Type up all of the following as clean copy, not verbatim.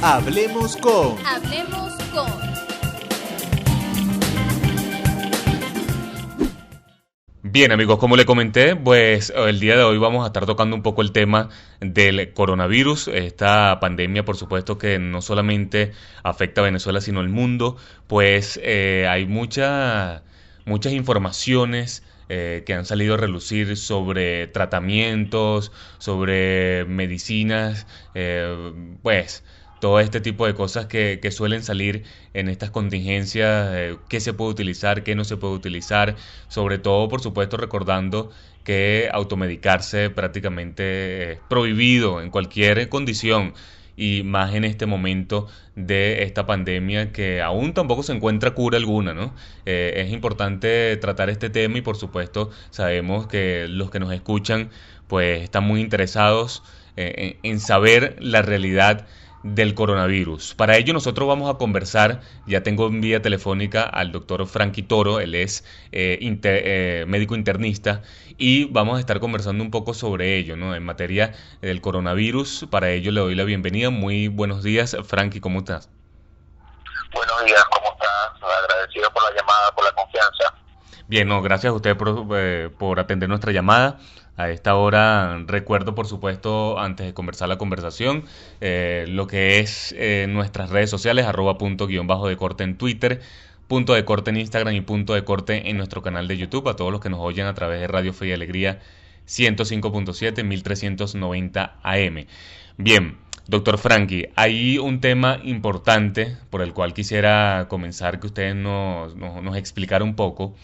Hablemos con. Hablemos con. Bien, amigos, como le comenté, pues el día de hoy vamos a estar tocando un poco el tema del coronavirus, esta pandemia, por supuesto, que no solamente afecta a Venezuela, sino el mundo, pues hay muchas informaciones que han salido a relucir sobre tratamientos, sobre medicinas, pues todo este tipo de cosas que suelen salir en estas contingencias, qué se puede utilizar, qué no se puede utilizar, sobre todo, por supuesto, recordando que automedicarse prácticamente es prohibido en cualquier condición y más en este momento de esta pandemia que aún tampoco se encuentra cura alguna, ¿no? Es importante tratar este tema y, por supuesto, sabemos que los que nos escuchan pues están muy interesados en saber la realidad del coronavirus. Para ello nosotros vamos a conversar, ya tengo en vía telefónica al doctor Frankie Toro, él es médico internista y vamos a estar conversando un poco sobre ello, ¿no? En materia del coronavirus. Para ello le doy la bienvenida. Muy buenos días, Frankie, ¿cómo estás? Buenos días, ¿cómo estás? Agradecido por la llamada, por la confianza. Bien, no, gracias a usted por atender nuestra llamada. A esta hora recuerdo, por supuesto, antes de comenzar la conversación, lo que es nuestras redes sociales, @punto_de corte en Twitter, punto de corte en Instagram y punto de corte en nuestro canal de YouTube, a todos los que nos oyen a través de Radio Fe y Alegría 105.7, 1390 AM. Bien, doctor Frankie, hay un tema importante por el cual quisiera comenzar, que usted nos explicara un poco,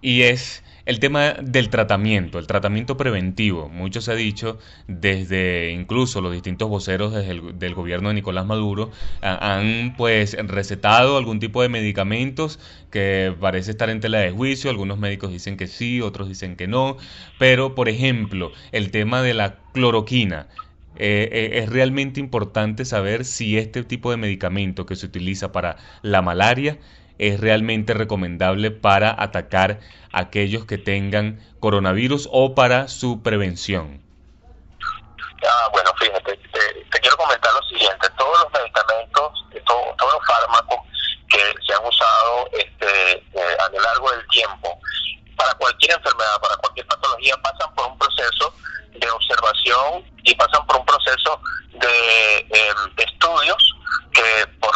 y es el tema del tratamiento, el tratamiento preventivo. Mucho se ha dicho, desde incluso los distintos voceros del gobierno de Nicolás Maduro, han pues recetado algún tipo de medicamentos que parece estar en tela de juicio. Algunos médicos dicen que sí, otros dicen que no, pero por ejemplo, el tema de la cloroquina. Es realmente importante saber si este tipo de medicamento que se utiliza para la malaria es realmente recomendable para atacar a aquellos que tengan coronavirus o para su prevención. Bueno, fíjate, te quiero comentar lo siguiente. Todos los medicamentos, todos los fármacos que se han usado a lo largo del tiempo, para cualquier enfermedad, para cualquier patología, pasan por un proceso de observación y pasan por un proceso de estudios que por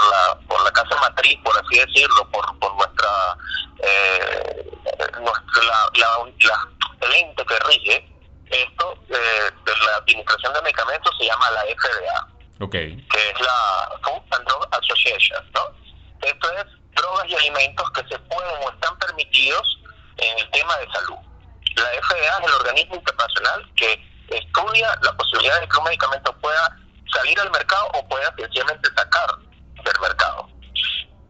la casa matriz, por así decirlo, por nuestra el ente que rige esto de la administración de medicamentos se llama la FDA, Okay. que es la Food and Drug Association, ¿no? Esto es drogas y alimentos que se pueden o están permitidos en el tema de salud. La FDA es el organismo internacional que estudia la posibilidad de que un medicamento pueda salir al mercado o pueda sencillamente sacar del mercado.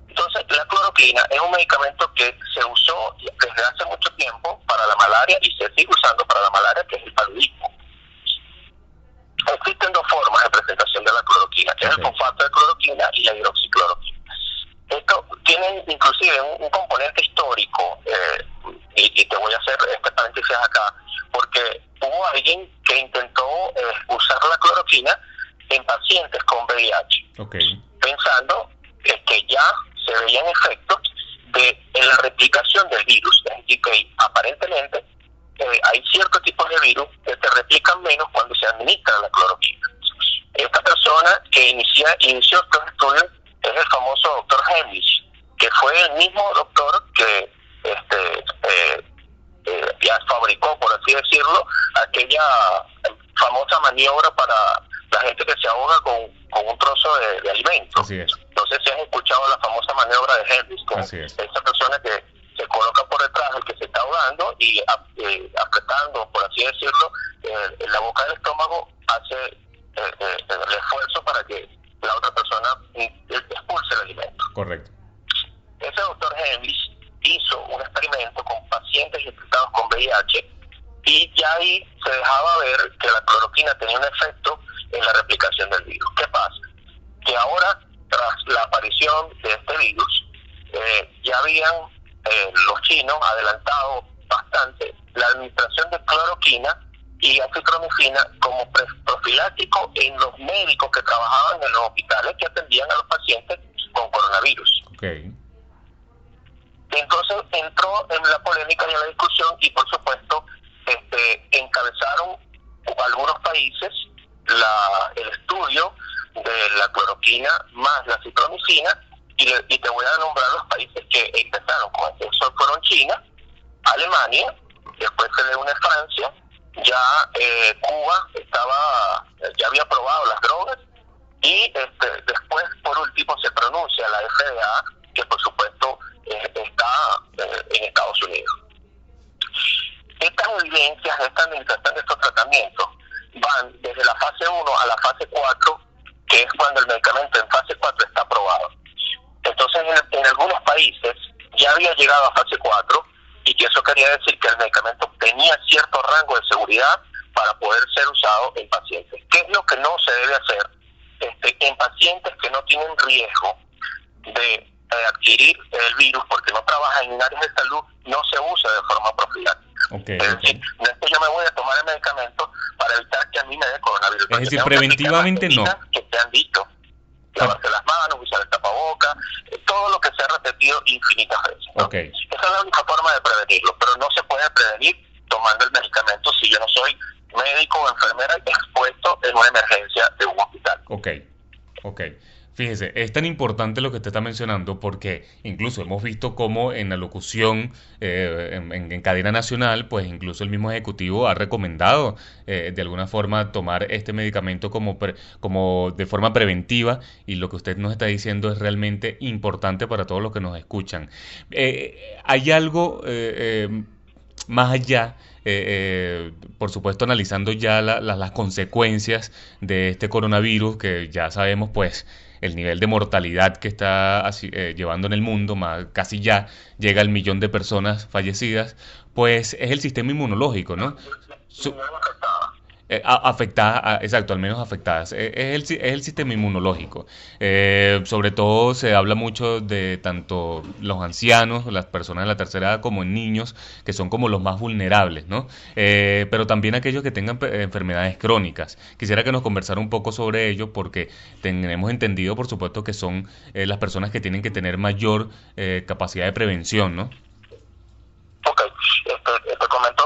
Entonces, la cloroquina es un medicamento que se usó desde hace mucho tiempo para la malaria y se sigue usando para la malaria, que es el paludismo. Existen dos formas de presentación de la cloroquina, que es el fosfato de cloroquina y la hidroxicloroquina. Esto tiene inclusive un componente histórico, y te voy a hacer este paréntesis acá, porque hubo alguien que intentó usar la cloroquina en pacientes con VIH, pensando que ya se veían efectos en la replicación del virus. Es decir, que aparentemente hay ciertos tipos de virus que se replican menos cuando se administra la cloroquina. Esta persona que inició estos estudios es el famoso doctor Heimlich, que fue el mismo doctor que ya fabricó, por así decirlo, aquella famosa maniobra para la gente que se ahoga con un trozo de alimento. Así es. No sé si has escuchado la famosa maniobra de Heimlich, con esa persona que se coloca por detrás del que se está ahogando y apretando, por así decirlo, en la boca del estómago, hace el esfuerzo para que la otra persona expulse el alimento. Correcto. Ese doctor Heimlich hizo un experimento con pacientes infectados con VIH y ya ahí se dejaba ver que la cloroquina tenía un efecto en la replicación del virus. ¿Qué pasa? Que ahora, tras la aparición de este virus, ya habían los chinos adelantado bastante la administración de cloroquina y acitromicina como profiláctico en los médicos que trabajaban en los hospitales que atendían a los pacientes con coronavirus. Okay. Entonces entró en la polémica y en la discusión y por supuesto encabezaron algunos países el estudio de la cloroquina más la acitromicina y te voy a nombrar los países que empezaron con esto. Eso fueron China, Alemania, después se le une Francia, ya Cuba ya había probado las drogas y después por último se pronuncia la FDA, que por supuesto está en Estados Unidos. Estas evidencias de esta administración de estos tratamientos van desde la fase 1 a la fase 4, que es cuando el medicamento en fase 4 está aprobado. Entonces en algunos países ya había llegado a fase 4 y que eso quería decir que el medicamento tenía cierto rango de seguridad para poder ser usado en pacientes. ¿Qué es lo que no se debe hacer? En pacientes que no tienen riesgo de adquirir el virus porque no trabajan en áreas de salud, no se usa de forma profiláctica. Okay, es decir, no es que yo me voy a tomar el medicamento para evitar que a mí me dé coronavirus. Es decir, preventivamente no. Que te han dicho, lavarse las manos, usar el tapaboca, todo lo que se ha repetido infinitas veces, ¿no? Okay. Esa es la única forma de prevenirlo, pero no se puede prevenir tomando el medicamento si yo no soy médico o enfermera expuesto en una emergencia de un hospital. Ok. Fíjese, es tan importante lo que usted está mencionando porque incluso hemos visto cómo en la locución en cadena nacional, pues incluso el mismo ejecutivo ha recomendado de alguna forma tomar este medicamento como de forma preventiva, y lo que usted nos está diciendo es realmente importante para todos los que nos escuchan. Hay algo más allá, por supuesto analizando ya las consecuencias de este coronavirus, que ya sabemos pues el nivel de mortalidad que está llevando en el mundo, casi ya llega al 1.000.000 de personas fallecidas, pues es el sistema inmunológico, ¿no? Afectadas, exacto, al menos afectadas. Es el sistema inmunológico. Sobre todo se habla mucho de tanto los ancianos, las personas de la tercera edad, como en niños, que son como los más vulnerables, ¿no? Pero también aquellos que tengan enfermedades crónicas. Quisiera que nos conversara un poco sobre ello, porque tenemos entendido, por supuesto, que son las personas que tienen que tener mayor capacidad de prevención, ¿no? Ok, te comento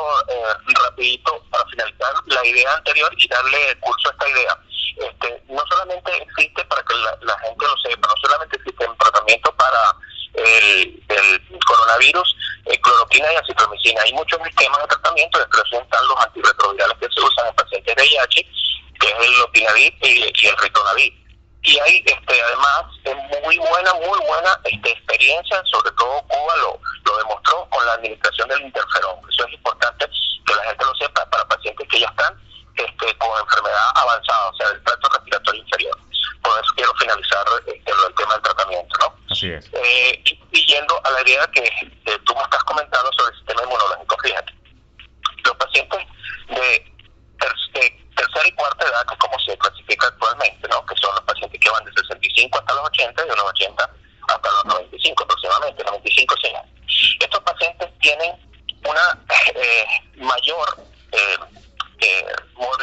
rapidito para finalizar la idea anterior y darle curso a esta idea. No solamente existe, para que la gente lo sepa, no solamente existe un tratamiento para el coronavirus, cloroquina y acitromicina. Hay muchos esquemas de tratamiento, entre ellos están los antirretrovirales que se usan en pacientes de VIH, que es el lopinavir y el ritonavir. Y hay además muy buena experiencia, sobre todo Cuba lo demostró con la administración del interferón. Eso es importante que la gente lo sepa para pacientes que ya están con enfermedad avanzada, o sea, del tracto respiratorio inferior. Por eso quiero finalizar el tema del tratamiento, ¿no? Así es. Y yendo a la idea que tú me estás comentando sobre el sistema inmunológico, fíjate, los pacientes de tercera y cuarta edad, que es como se clasifica actualmente, ¿no? Que son los pacientes que van de 65 hasta los 80 y de los 80 hasta los 95 aproximadamente, 95 años. Estos pacientes tienen una mayor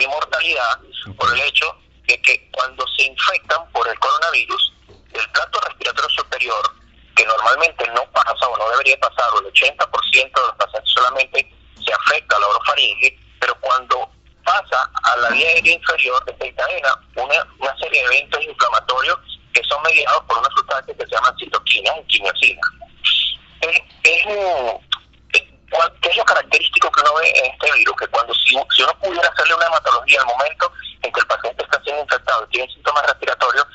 mortalidad por el hecho de que cuando se infectan por el coronavirus, el tracto respiratorio superior, que normalmente no pasa o no debería pasar, o el 80% de los pacientes solamente se afecta a la orofaringe, pero cuando pasa a la vía aérea inferior, desencadena una serie de eventos inflamatorios que son mediados por una sustancia que se llama citoquinas y quimiosinas. ¿Qué es lo característico que uno ve en este virus? Que si uno pudiera hacerle una hematología al momento en que el paciente está siendo infectado y tiene síntomas respiratorios,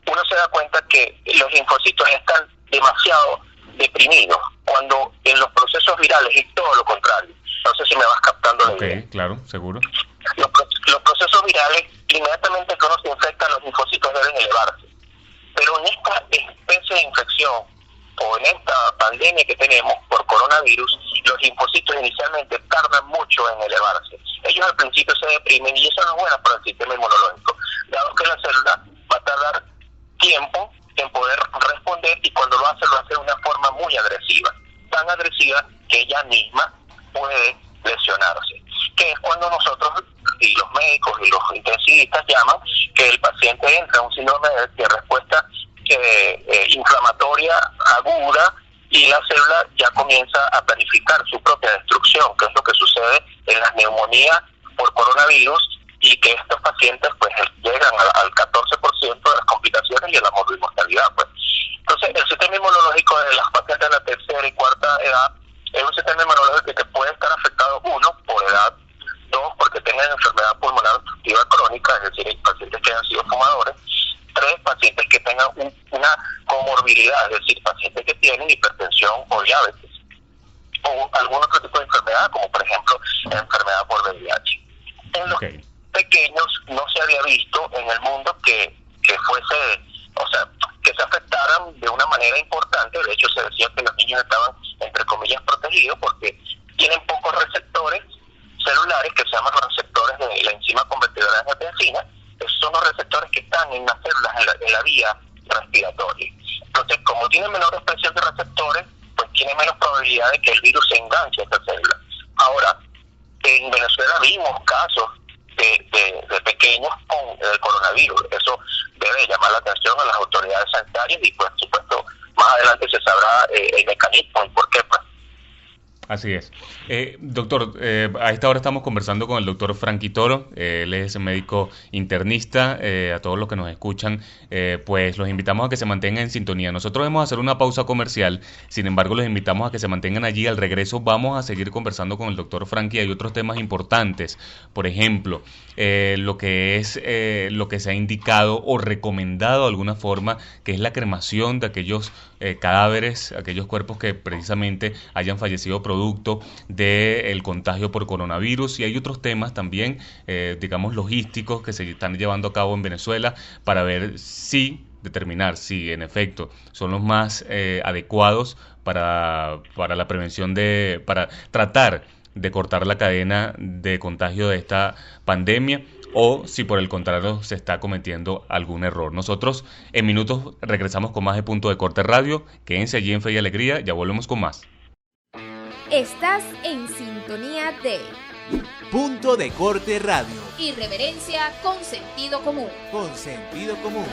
uno se da cuenta que los linfocitos están demasiado deprimidos, cuando en los procesos virales es todo lo contrario. No sé si me vas captando la idea. Ok, claro, seguro. Los procesos virales, inmediatamente que uno se infecta, los linfocitos deben elevarse. Pero en esta especie de infección, o en esta pandemia que tenemos por coronavirus, los linfocitos inicialmente tardan mucho en elevarse. Ellos al principio se deprimen y eso no es bueno para el sistema inmunológico, dado que la célula va a tardar tiempo en poder responder, y cuando lo hace de una forma muy agresiva, tan agresiva que ella misma puede lesionarse. que es cuando nosotros y los médicos y los intensivistas llaman que el paciente entra en un síndrome de respuesta inflamatoria aguda y la célula ya comienza a planificar su propia destrucción, que es lo que sucede en las neumonías por coronavirus, y que estos pacientes pues llegan al 14% de las complicaciones y a la mortalidad. Pues. Entonces, el sistema inmunológico de las pacientes de la tercera y cuarta edad es un sistema inmunológico que puede estar afectado, uno, por edad, dos, porque tengan enfermedad pulmonar obstructiva crónica, es decir, pacientes que hayan sido fumadores, tres, pacientes que tengan una comorbilidad, es decir, pacientes que tienen hipertensión o diabetes, o algún otro tipo de enfermedad, como por ejemplo enfermedad por VIH. En los pequeños no se había visto en el mundo que fuese, o sea, que se afectaran de una manera importante. De hecho, se decía que los niños estaban, entre comillas, protegidos porque tienen pocos receptores celulares que se llaman los receptores de la enzima convertidora de angiotensina. Esos son los receptores que están en las células, en la vía respiratoria. Entonces, como tienen menor expresión de receptores, pues tiene menos probabilidad de que el virus se enganche a esta célula. Ahora, en Venezuela vimos casos de pequeños con coronavirus. Eso debe llamar la atención a las autoridades sanitarias y, por supuesto, más adelante se sabrá el mecanismo y por qué, pues. Así es. Doctor, a esta hora estamos conversando con el doctor Franky Toro. Él es médico internista. A todos los que nos escuchan, pues los invitamos a que se mantengan en sintonía. Nosotros vamos a hacer una pausa comercial, sin embargo los invitamos a que se mantengan allí. Al regreso vamos a seguir conversando con el doctor Franky. Hay otros temas importantes, por ejemplo, lo que se ha indicado o recomendado de alguna forma, que es la cremación de aquellos cadáveres, aquellos cuerpos que precisamente hayan fallecido producto del contagio por coronavirus. Y hay otros temas también, digamos, logísticos que se están llevando a cabo en Venezuela para determinar si en efecto son los más adecuados para la prevención para tratar de cortar la cadena de contagio de esta pandemia, o si por el contrario se está cometiendo algún error. Nosotros en minutos regresamos con más de Punto de Corte Radio. Quédense allí en Fe y Alegría, ya volvemos con más. Estás en sintonía de Punto de Corte Radio. Irreverencia con sentido común. Con sentido común.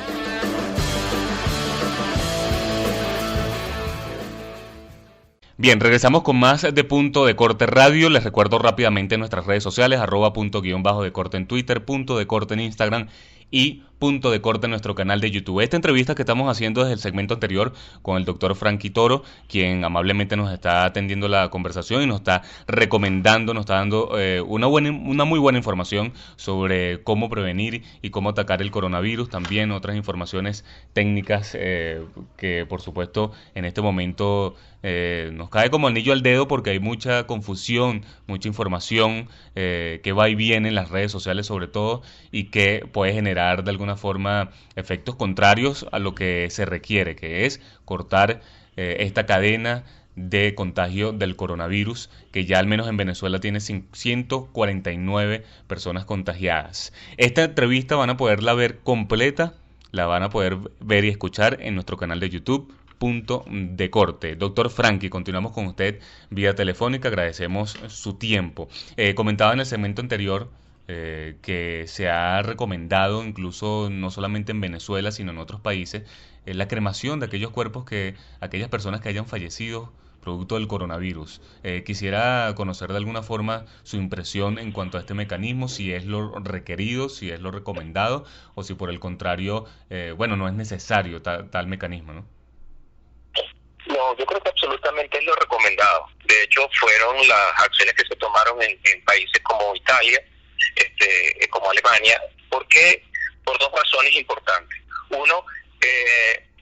Bien, regresamos con más de Punto de Corte Radio. Les recuerdo rápidamente nuestras redes sociales, @punto_de_corte en Twitter, Punto de Corte en Instagram y Punto de Corte en nuestro canal de YouTube. Esta entrevista que estamos haciendo desde el segmento anterior con el doctor Franky Toro, quien amablemente nos está atendiendo la conversación y nos está recomendando, nos está dando una muy buena información sobre cómo prevenir y cómo atacar el coronavirus. También otras informaciones técnicas que por supuesto en este momento nos cae como anillo al dedo, porque hay mucha confusión, mucha información que va y viene en las redes sociales sobre todo, y que puede generar de alguna forma efectos contrarios a lo que se requiere, que es cortar esta cadena de contagio del coronavirus, que ya al menos en Venezuela tiene 149 personas contagiadas. Esta entrevista van a poderla ver completa, la van a poder ver y escuchar en nuestro canal de YouTube, Punto de Corte. Doctor Franky, continuamos con usted vía telefónica, agradecemos su tiempo. Comentaba en el segmento anterior que se ha recomendado, incluso no solamente en Venezuela, sino en otros países, la cremación de aquellas personas que hayan fallecido producto del coronavirus. Quisiera conocer de alguna forma su impresión en cuanto a este mecanismo, si es lo requerido, si es lo recomendado, o si por el contrario, no es necesario tal mecanismo, ¿no? No, yo creo que absolutamente es lo recomendado. De hecho, fueron las acciones que se tomaron en países como Italia, como Alemania. ¿Por qué? Por dos razones importantes. Uno,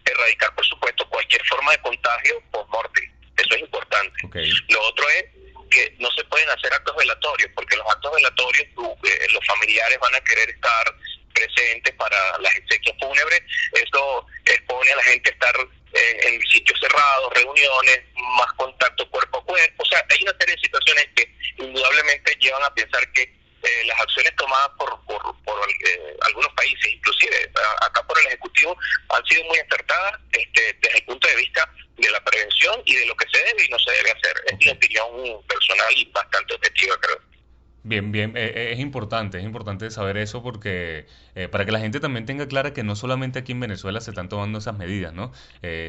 erradicar, por supuesto, cualquier forma de contagio post-morte. Eso es importante. Okay. Lo otro es que no se pueden hacer actos velatorios, porque los actos velatorios los familiares van a querer estar presentes para las exequias fúnebres. Eso expone a la gente a estar en sitios cerrados, reuniones, más contacto cuerpo a cuerpo. O sea, hay una serie de situaciones que indudablemente llevan a pensar que las acciones tomadas por algunos países, inclusive acá por el Ejecutivo, han sido muy acertadas desde el punto de vista de la prevención y de lo que se debe y no se debe hacer. Es mi opinión personal y bastante objetiva, creo. Bien, bien, es importante saber eso porque para que la gente también tenga clara que no solamente aquí en Venezuela se están tomando esas medidas, ¿no?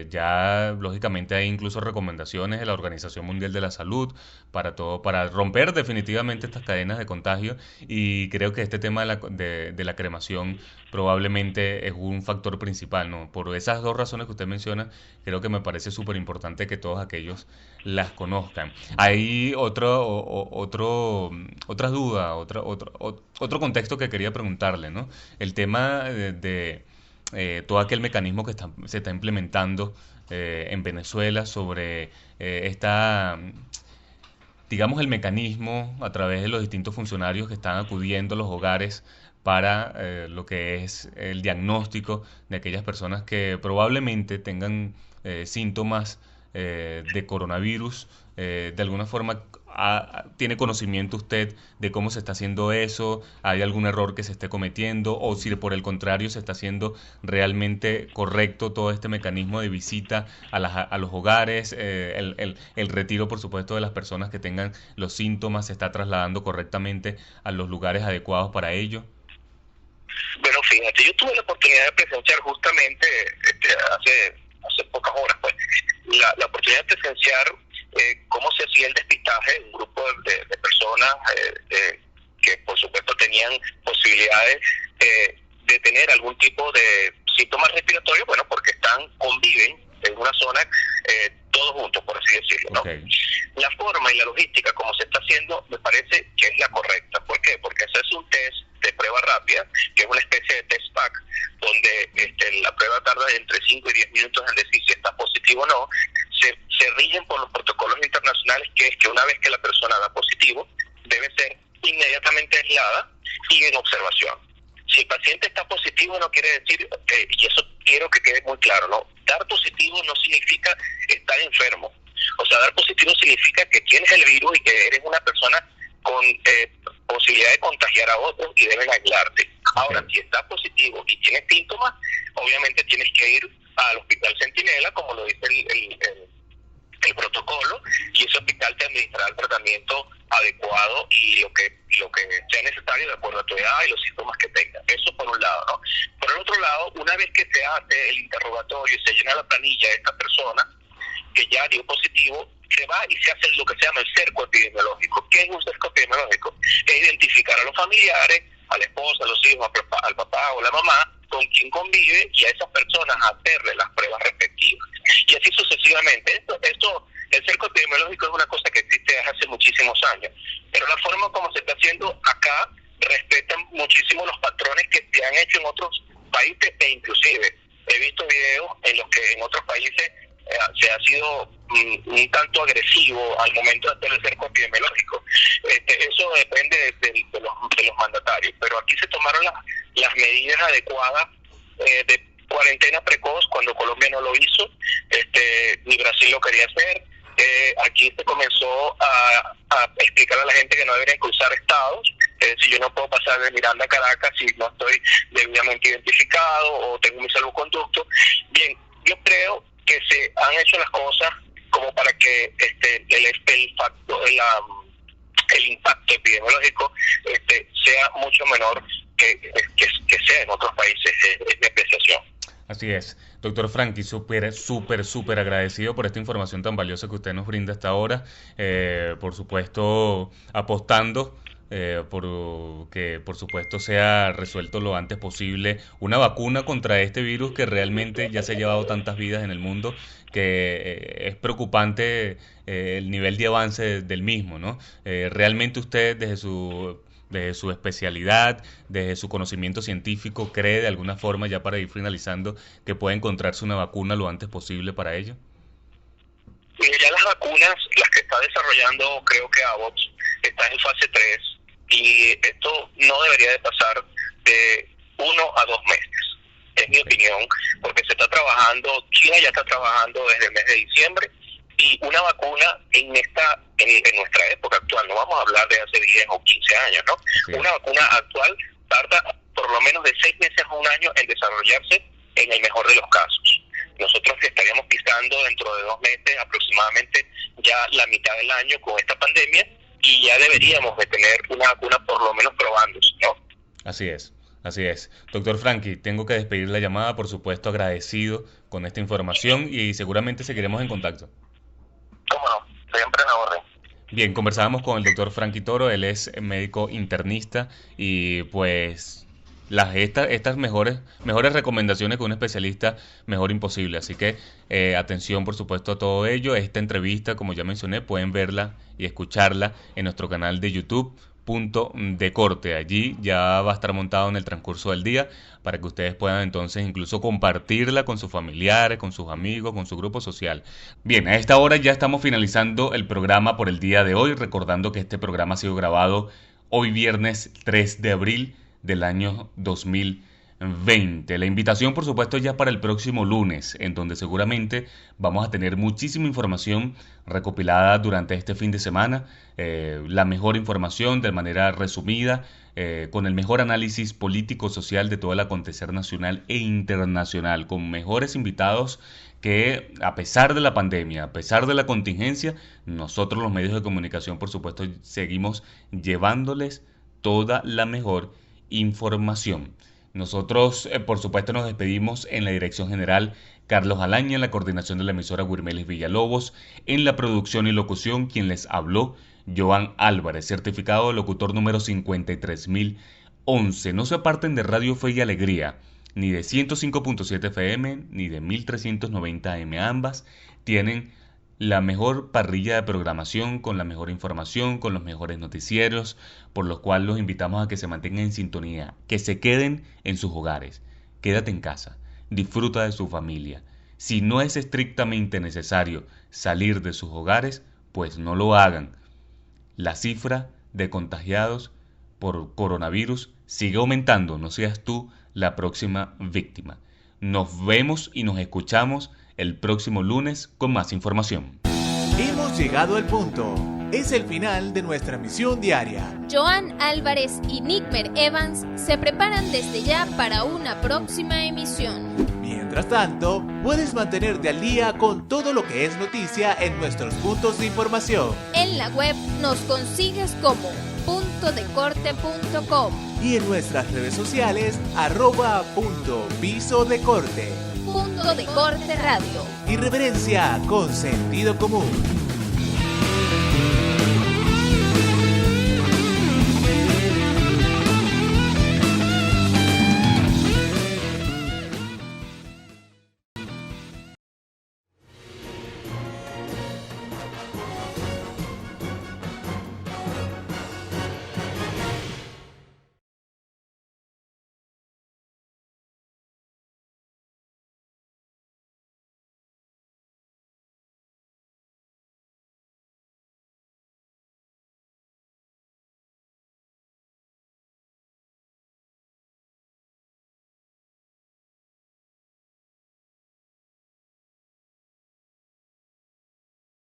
Ya lógicamente hay incluso recomendaciones de la Organización Mundial de la Salud para todo, para romper definitivamente estas cadenas de contagio y creo que este tema de la cremación probablemente es un factor principal, ¿no? Por esas dos razones que usted menciona, creo que me parece súper importante que todos aquellos las conozcan. Hay otras dudas, otro contexto que quería preguntarle, ¿no? El tema de todo aquel mecanismo que se está implementando en Venezuela sobre digamos, el mecanismo a través de los distintos funcionarios que están acudiendo a los hogares para lo que es el diagnóstico de aquellas personas que probablemente tengan síntomas de coronavirus. De alguna forma, ¿tiene conocimiento usted de cómo se está haciendo eso? ¿Hay algún error que se esté cometiendo? ¿O si por el contrario se está haciendo realmente correcto todo este mecanismo de visita a los hogares? El retiro, por supuesto, de las personas que tengan los síntomas se está trasladando correctamente a los lugares adecuados para ello. Bueno, fíjate, yo tuve la oportunidad de presenciar justamente hace pocas horas, pues, la oportunidad de presenciar cómo se hacía el despistaje de un grupo de personas que por supuesto tenían posibilidades de tener algún tipo de síntomas respiratorios, bueno, porque conviven en una zona todos juntos, por así decirlo, ¿no? Okay. La forma y la logística como se está haciendo me parece que es la correcta. ¿Por qué? Porque se hace un test de prueba rápida, que es una especie de test pack, donde la prueba tarda entre 5 y 10 minutos en decir si está positivo o no. Se rigen por los protocolos internacionales, que es que una vez que la persona da positivo, debe ser inmediatamente aislada y en observación. Si el paciente está positivo, no quiere decir, y eso quiero que quede muy claro, ¿no? Dar positivo no significa estar enfermo. O sea, dar positivo significa que tienes el virus y que eres una persona con posibilidad de contagiar a otros y deben aislarte. Ahora, si estás positivo y tienes síntomas, obviamente tienes que ir al Hospital Centinela, como lo dice el protocolo, y ese hospital te administrará el tratamiento adecuado y lo que sea necesario de acuerdo a tu edad y los síntomas que tengas. Eso por un lado, ¿no? Por el otro lado, una vez que se hace el interrogatorio y se llena la planilla de esta persona que ya dio positivo, se va y se hace lo que se llama el cerco epidemiológico. ¿Qué es un cerco epidemiológico? Es identificar a los familiares, a la esposa, a los hijos, al papá o la mamá con quien convive y a esas personas hacerle las pruebas respectivas. Y así sucesivamente. El cerco epidemiológico es una cosa que existe desde hace muchísimos años, pero la forma como se está haciendo acá respetan muchísimo los patrones que se han hecho en otros países e inclusive he visto videos en los que en otros países se ha sido un tanto agresivo al momento de hacer el cerco epidemiológico. Eso depende de los mandatarios, pero aquí se tomaron las medidas adecuadas de cuarentena precoz cuando Colombia no lo hizo, ni Brasil lo quería hacer. Aquí se comenzó a explicar a la gente que no deberían cruzar estados. Si yo no puedo pasar de Miranda a Caracas si no estoy debidamente identificado o tengo mi salvoconducto. Bien, yo creo que se han hecho las cosas como para que el impacto epidemiológico sea mucho menor que sea en otros países. Es mi apreciación. Así es. Doctor Franky, súper agradecido por esta información tan valiosa que usted nos brinda hasta ahora. Por supuesto, apostando por que, por supuesto, sea resuelto lo antes posible una vacuna contra este virus que realmente ya se ha llevado tantas vidas en el mundo que es preocupante el nivel de avance del mismo, ¿no? Realmente usted, desde su especialidad, desde su conocimiento científico, ¿cree de alguna forma, ya para ir finalizando, que puede encontrarse una vacuna lo antes posible para ello? Ya las vacunas, las que está desarrollando, creo que Abbott, están en fase 3 y esto no debería de pasar de 1 a 2 meses. Es mi opinión, porque se está trabajando, China ya está trabajando desde el mes de diciembre y una vacuna en nuestra época actual, no vamos a hablar de hace 10 o 15 años, ¿no? Sí. Una vacuna actual tarda por lo menos de 6 meses a un año en desarrollarse en el mejor de los casos. Nosotros estaríamos pisando dentro de 2 meses aproximadamente ya la mitad del año con esta pandemia y ya deberíamos de tener una vacuna por lo menos probándose, ¿no? Así es. Así es. Doctor Franky, tengo que despedir la llamada, por supuesto agradecido con esta información y seguramente seguiremos en contacto. ¿Cómo no? Siempre en la orden. Bien, conversábamos con el doctor Franky Toro, él es médico internista y pues estas mejores recomendaciones que un especialista, mejor imposible. Así que atención por supuesto a todo ello. Esta entrevista, como ya mencioné, pueden verla y escucharla en nuestro canal de YouTube. Punto de corte, allí ya va a estar montado en el transcurso del día para que ustedes puedan entonces incluso compartirla con sus familiares, con sus amigos, con su grupo social. Bien, a esta hora ya estamos finalizando el programa por el día de hoy, recordando que este programa ha sido grabado hoy viernes 3 de abril del año 2020. La invitación, por supuesto, ya para el próximo lunes, en donde seguramente vamos a tener muchísima información recopilada durante este fin de semana, la mejor información de manera resumida, con el mejor análisis político-social de todo el acontecer nacional e internacional, con mejores invitados que, a pesar de la pandemia, a pesar de la contingencia, nosotros los medios de comunicación, por supuesto, seguimos llevándoles toda la mejor información. Nosotros, por supuesto, nos despedimos en la dirección general Carlos Alaña, en la coordinación de la emisora Wirmelis Villalobos, en la producción y locución quien les habló, Joan Álvarez, certificado de locutor número 53011. No se aparten de Radio Fe y Alegría, ni de 105.7 FM, ni de 1390 AM. Ambas tienen la mejor parrilla de programación, con la mejor información, con los mejores noticieros, por los cuales los invitamos a que se mantengan en sintonía, que se queden en sus hogares. Quédate en casa, disfruta de su familia. Si no es estrictamente necesario salir de sus hogares, pues no lo hagan. La cifra de contagiados por coronavirus sigue aumentando, no seas tú la próxima víctima. Nos vemos y nos escuchamos el próximo lunes con más información. Hemos llegado al punto. Es el final de nuestra misión diaria. Joan Álvarez y Nickmer Evans se preparan desde ya para una próxima emisión. Mientras tanto, puedes mantenerte al día con todo lo que es noticia en nuestros puntos de información. En la web nos consigues como puntodecorte.com y en nuestras redes sociales @puntopisodecorte. Punto de Corte Radio. Irreverencia con sentido común.